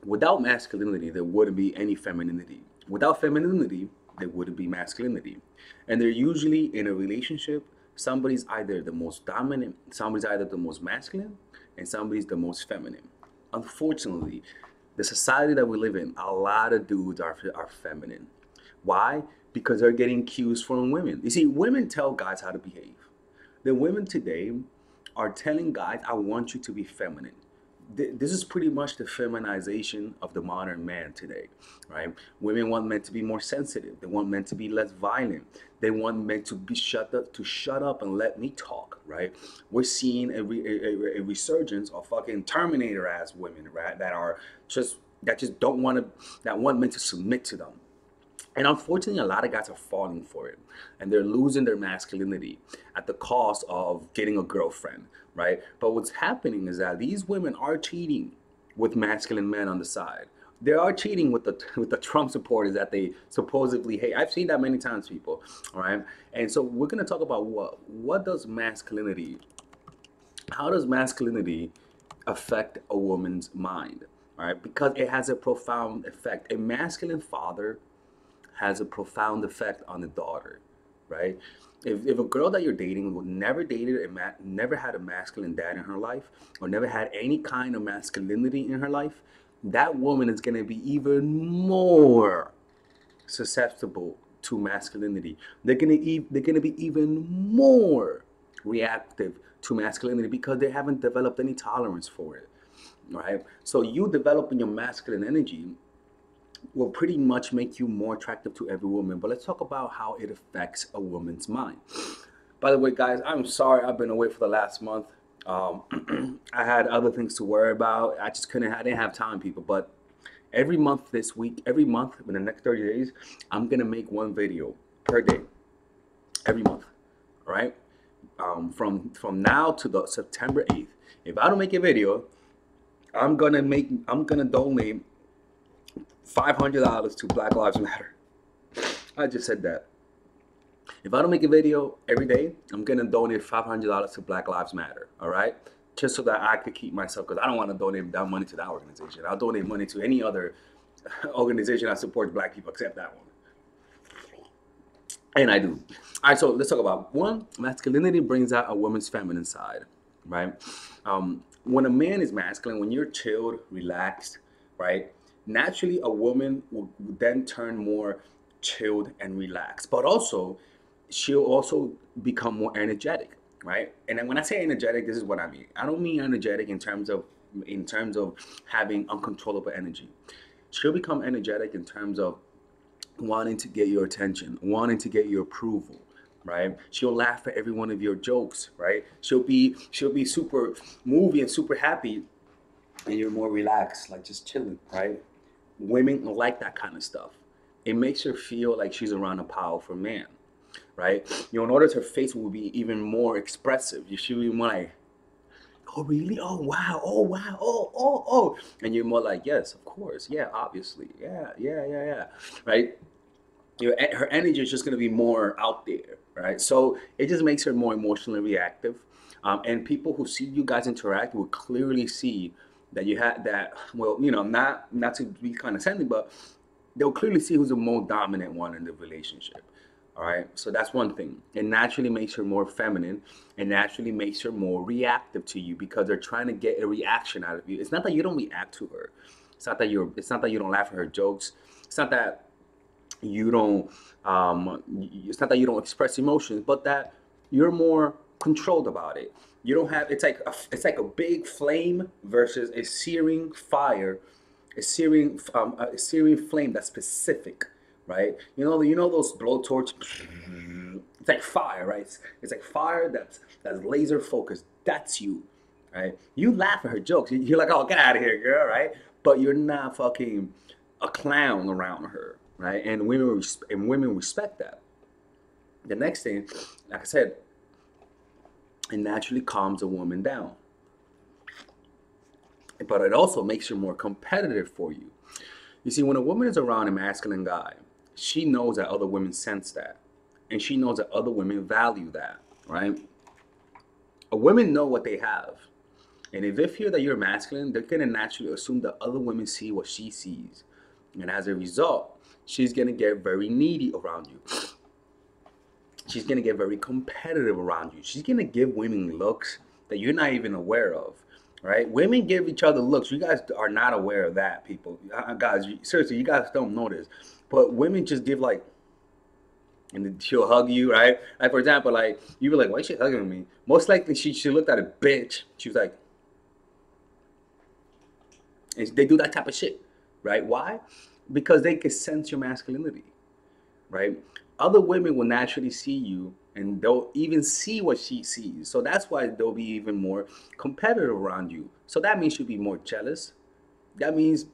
Without masculinity, there wouldn't be any femininity. Without femininity, there wouldn't be masculinity. And they're usually in a relationship, somebody's either the most dominant, somebody's either the most masculine, and somebody's the most feminine. Unfortunately, the society that we live in, a lot of dudes are feminine. Why? Because they're getting cues from women. You see, women tell guys how to behave. The women today are telling guys, I want you to be feminine. This is pretty much the feminization of the modern man today, right? Women want men to be more sensitive. They want men to be less violent. They want men to be shut up and let me talk, right? We're seeing a resurgence of fucking Terminator ass women, right? That just don't want to, that want men to submit to them. And unfortunately, a lot of guys are falling for it, and they're losing their masculinity at the cost of getting a girlfriend, right? But what's happening is that these women are cheating with masculine men on the side. They are cheating with the Trump supporters that they supposedly hate. I've seen that many times, people. All right, and so we're gonna talk about what does masculinity, how does masculinity affect a woman's mind? All right, because it has a profound effect. A masculine father has a profound effect on the daughter, right? If a girl that you're dating never dated never had a masculine dad in her life, or never had any kind of masculinity in her life, that woman is going to be even more susceptible to masculinity. They're going to be even more reactive to masculinity because they haven't developed any tolerance for it, right? So you developing your masculine energy will pretty much make you more attractive to every woman. But let's talk about how it affects a woman's mind. By the way, guys, I'm sorry I've been away for the last month. I had other things to worry about. I didn't have time, people. But every month this week, every month in the next 30 days, I'm going to make one video per day, every month, all right? From now to the September 8th. If I don't make a video, I'm gonna donate $500 to Black Lives Matter. I just said that. If I don't make a video every day, I'm gonna donate $500 to Black Lives Matter. All right, just so that I could keep myself, because I don't want to donate that money to that organization. I'll donate money to any other organization that supports Black people except that one, and I do. All right, so let's talk about one. Masculinity brings out a woman's feminine side, right? When a man is masculine, when you're chilled, relaxed, right? Naturally, a woman will then turn more chilled and relaxed, but also she'll also become more energetic, right? And then when I say energetic, this is what I mean. I don't mean energetic in terms of having uncontrollable energy. She'll become energetic in terms of wanting to get your attention, wanting to get your approval, right? She'll laugh at every one of your jokes, right? She'll be super movie and super happy, and you're more relaxed, like just chilling, right? Women like that kind of stuff. It makes her feel like she's around a powerful man, right? Notice her face will be even more expressive. She'll be more like, oh really? Oh wow! Oh wow! Oh! And you're more like, yes, of course, yeah, obviously, yeah, yeah, yeah, yeah, right? Her energy is just going to be more out there, right? So it just makes her more emotionally reactive, and people who see you guys interact will clearly see that you had that. Well, not to be condescending, but they'll clearly see who's the more dominant one in the relationship. All right, so that's one thing. It naturally makes her more feminine, and naturally makes her more reactive to you because they're trying to get a reaction out of you. It's not that you don't react to her. It's not that you don't laugh at her jokes. It's not that you don't it's not that you don't express emotions, but that you're more controlled about it. You don't have it's like a big flame versus a searing fire, a searing flame that's specific, right? You know those blowtorch. It's like fire, right? It's like fire that's laser focused. That's you, right? You laugh at her jokes. You're like, oh, get out of here, girl, right? But you're not fucking a clown around her, right? And women respect that. The next thing, like I said, it naturally calms a woman down, but it also makes her more competitive for you. You see, when a woman is around a masculine guy, she knows that other women sense that, and she knows that other women value that, right? Women know what they have. And if they feel that you're masculine, they're gonna naturally assume that other women see what she sees. And as a result, she's gonna get very needy around you. She's gonna get very competitive around you. She's gonna give women looks that you're not even aware of, right? Women give each other looks. You guys are not aware of that, people. Guys, seriously, you guys don't know this. But women just give like, and then she'll hug you, right? Like for example, like you were like, "Why is she hugging me?" Most likely, she looked at a bitch. She was like, and they do that type of shit, right? Why? Because they can sense your masculinity, right? Other women will naturally see you and they'll even see what she sees. So that's why they'll be even more competitive around you. So that means she'll be more jealous. That means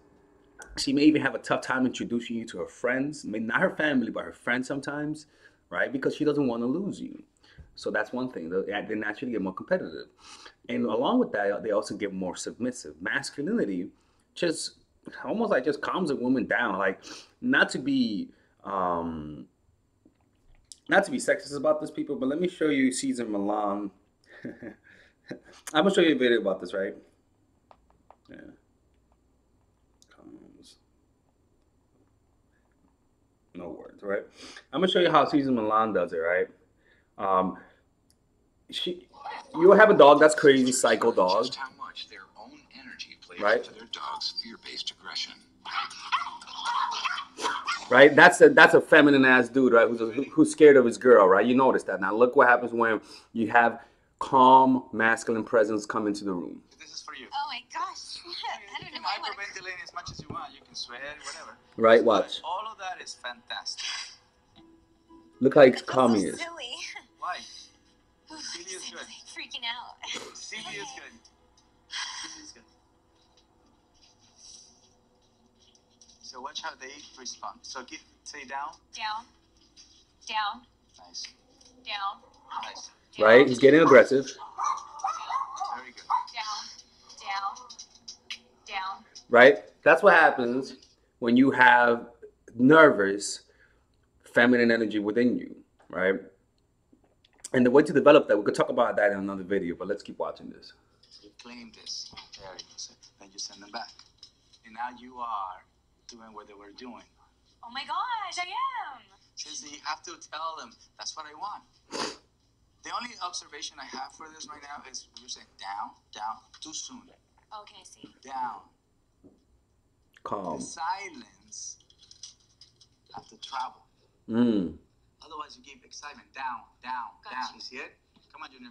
she may even have a tough time introducing you to her friends. I mean, not her family, but her friends sometimes, right? Because she doesn't want to lose you. So that's one thing. They naturally get more competitive. And along with that, they also get more submissive. Masculinity just almost like just calms a woman down. Like not to be um not to be sexist about this, people, but let me show you Caesar Milan. I'm gonna show you a video about this, right? Yeah. No words, right? I'm gonna show you how Caesar Milan does it, right? Um, you'll have a dog that's crazy, psycho dog. Just how much their own energy plays into their dog's fear-based aggression. Right? That's a feminine ass dude, right? Who's scared of his girl, right? You notice that. Now look what happens when you have calm masculine presence come into the room. This is for you. Oh my gosh. I don't know. You can hyperventilate as much as you want. You can sweat, whatever. Right, watch. All of that is fantastic. Look how calm he is. Silly. Why? Silly is good. Freaking out. Silly is good. Silly is good. So watch how they respond. So say down. Down. Down. Nice. Down. Nice. Down. Right? He's getting aggressive. Down. Very good. Down. Down. Down. Right? That's what happens when you have nervous feminine energy within you, right? And the way to develop that, we could talk about that in another video, but let's keep watching this. You claim this. There you go. Then you send them back. And now you are doing what they were doing. Oh my gosh, I am. So you have to tell them, that's what I want. The only observation I have for this right now is you're saying down, down, too soon. Oh, can I see? Down. Calm. The silence have to travel. Otherwise you give excitement. Down, down, down. You see it? Come on, Junior.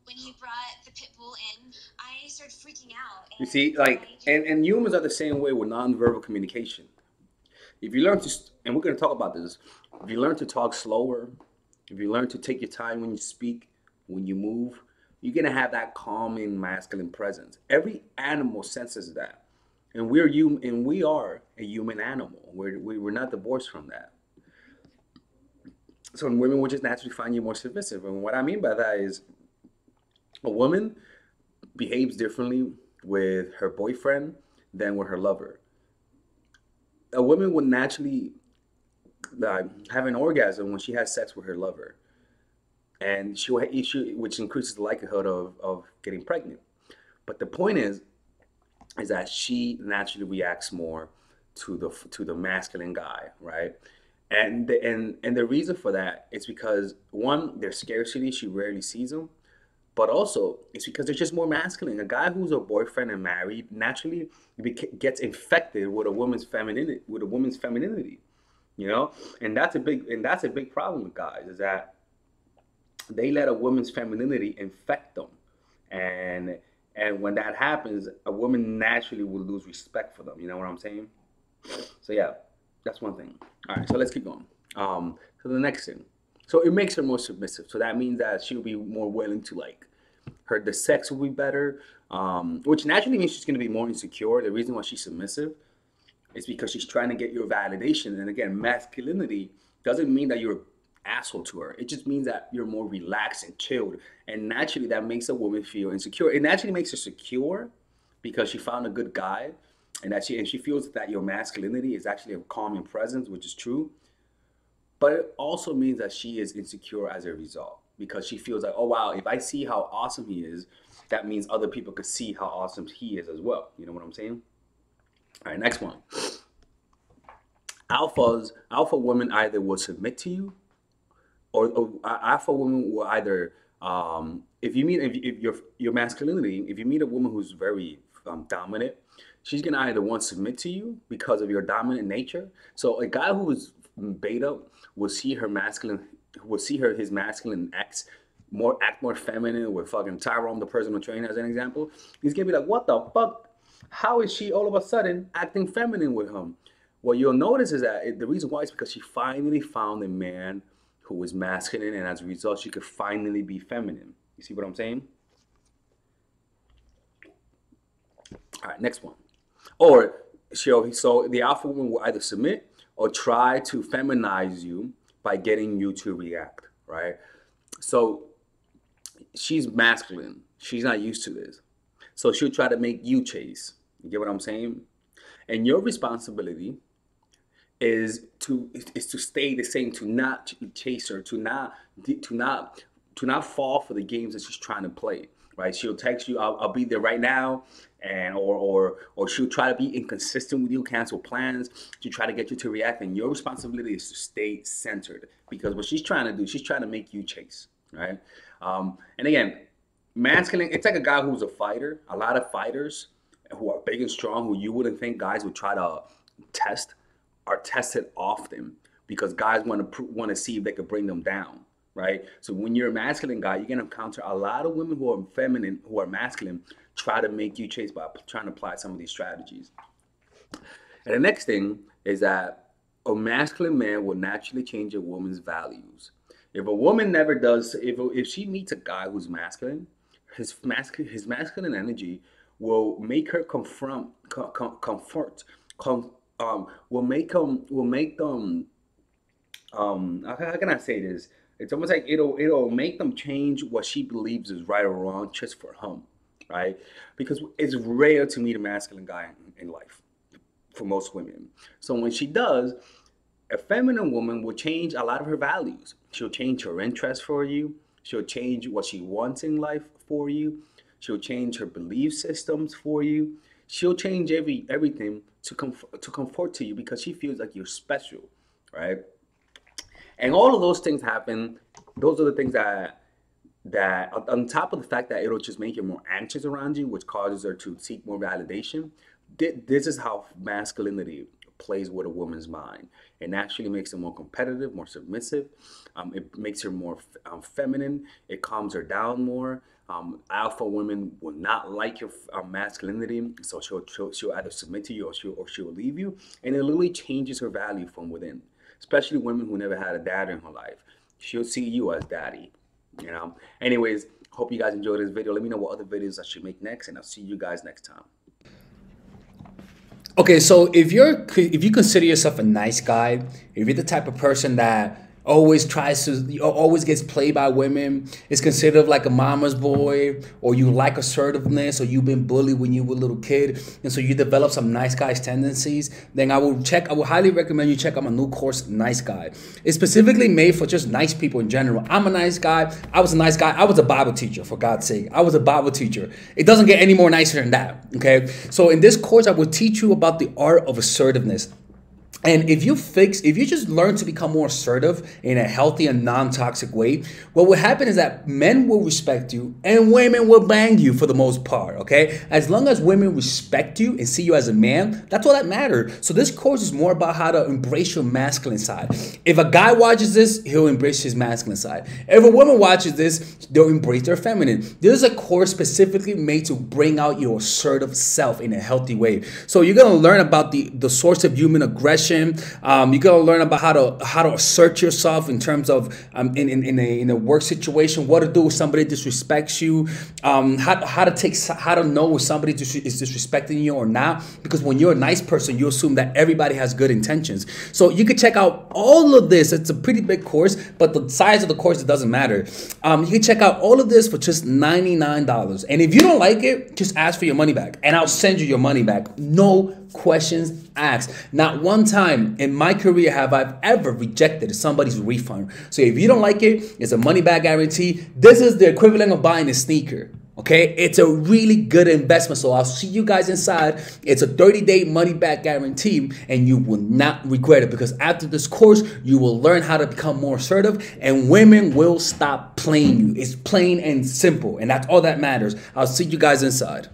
When he brought the pit bull in, I started freaking out. You see, like, and humans are the same way with nonverbal communication. If you learn to, and we're going to talk about this, if you learn to talk slower, if you learn to take your time when you speak, when you move, you're going to have that calming masculine presence. Every animal senses that. And we are a human animal. We're not divorced from that. So women will just naturally find you more submissive. And what I mean by that is a woman behaves differently with her boyfriend than with her lover. A woman would naturally have an orgasm when she has sex with her lover. And which increases the likelihood of getting pregnant. But the point is that she naturally reacts more to the masculine guy, right? And the reason for that is because one, there's scarcity, she rarely sees them, but also it's because they're just more masculine. A guy who's a boyfriend and married naturally gets infected with a woman's femininity, you know, and that's a big problem with guys, is that they let a woman's femininity infect them, and when that happens, a woman naturally will lose respect for them. You know what I'm saying? So yeah, that's one thing. All right, so let's keep going. So the next thing, so it makes her more submissive. So that means that she'll be more willing to, like, the sex will be better, which naturally means she's going to be more insecure. The reason why she's submissive is because she's trying to get your validation. And again, masculinity doesn't mean that you're an asshole to her. It just means that you're more relaxed and chilled. And naturally, that makes a woman feel insecure. It naturally makes her secure because she found a good guy, and she feels that your masculinity is actually a calming presence, which is true. But it also means that she is insecure as a result. because she feels like, oh wow, if I see how awesome he is, that means other people could see how awesome he is as well. You know what I'm saying? All right, next one. Alpha women either will submit to you, or alpha women will either if your masculinity, if you meet a woman who's very dominant, she's gonna either want to submit to you because of your dominant nature. So a guy who is beta will see his masculine act more feminine with fucking Tyrone, the personal trainer, as an example. He's gonna be like, what the fuck? How is she all of a sudden acting feminine with him? What you'll notice is that the reason why is because she finally found a man who was masculine, and as a result, she could finally be feminine. You see what I'm saying? All right, next one. Or so the alpha woman will either submit or try to feminize you by getting you to react, right? So she's masculine. She's not used to this. So she'll try to make you chase. You get what I'm saying? And your responsibility is to stay the same, to not chase her, to not fall for the games that she's trying to play, right? She'll text you, I'll be there right now, and or she'll try to be inconsistent with you, cancel plans to try to get you to react. And your responsibility is to stay centered, because what she's trying to do, she's trying to make you chase, right? And again, masculine, it's like a guy who's a fighter. A lot of fighters who are big and strong, who you wouldn't think guys would try to test, are tested often because guys want to see if they could bring them down, right? So when you're a masculine guy, you're gonna encounter a lot of women who are feminine, who are masculine, try to make you chase by trying to apply some of these strategies. And the next thing is that a masculine man will naturally change a woman's values. If a woman never does, if she meets a guy who's masculine, his masculine energy will make her will make them how can I say this? It's almost like it'll make them change what she believes is right or wrong just for him, right? Because it's rare to meet a masculine guy in life for most women. So when she does, a feminine woman will change a lot of her values. She'll change her interests for you. She'll change what she wants in life for you. She'll change her belief systems for you. She'll change everything to comfort to you because she feels like you're special, right? And all of those things happen. Those are the things that on top of the fact that it'll just make you more anxious around you, which causes her to seek more validation. This is how masculinity plays with a woman's mind. It naturally makes her more competitive, more submissive. It makes her more feminine. It calms her down more. Alpha women will not like your masculinity, so she'll either submit to you or she'll leave you, and it literally changes her value from within. Especially women who never had a dad in her life, she'll see you as daddy. You know. Anyways, hope you guys enjoyed this video. Let me know what other videos I should make next, and I'll see you guys next time. Okay, so if you consider yourself a nice guy, if you're the type of person that always gets played by women, is considered like a mama's boy, or you like assertiveness, or you've been bullied when you were a little kid, and so you develop some nice guy's tendencies, then I would highly recommend you check out my new course, Nice Guy. It's specifically made for just nice people in general. I'm a nice guy. I was a nice guy. I was a Bible teacher, for God's sake. I was a Bible teacher. It doesn't get any more nicer than that, okay? So in this course, I will teach you about the art of assertiveness. And if you just learn to become more assertive in a healthy and non-toxic way, what will happen is that men will respect you and women will bang you for the most part, okay? As long as women respect you and see you as a man, that's all that matters. So this course is more about how to embrace your masculine side. If a guy watches this, he'll embrace his masculine side. If a woman watches this, they'll embrace their feminine. This is a course specifically made to bring out your assertive self in a healthy way. So you're going to learn about the source of human aggression. You're gonna learn about how to assert yourself in terms of in a work situation, what to do if somebody disrespects you, how to know if somebody is disrespecting you or not. Because when you're a nice person, you assume that everybody has good intentions. So you can check out all of this. It's a pretty big course, but the size of the course, it doesn't matter. You can check out all of this for just $99. And if you don't like it, just ask for your money back, and I'll send you your money back. No questions asked. Not one time time in my career have I ever rejected somebody's refund. So if you don't like it, it's a money back guarantee. This is the equivalent of buying a sneaker. Okay, it's a really good investment. So I'll see you guys inside. It's a 30-day money back guarantee, and you will not regret it, because after this course, you will learn how to become more assertive, and women will stop playing you. It's plain and simple, and that's all that matters. I'll see you guys inside.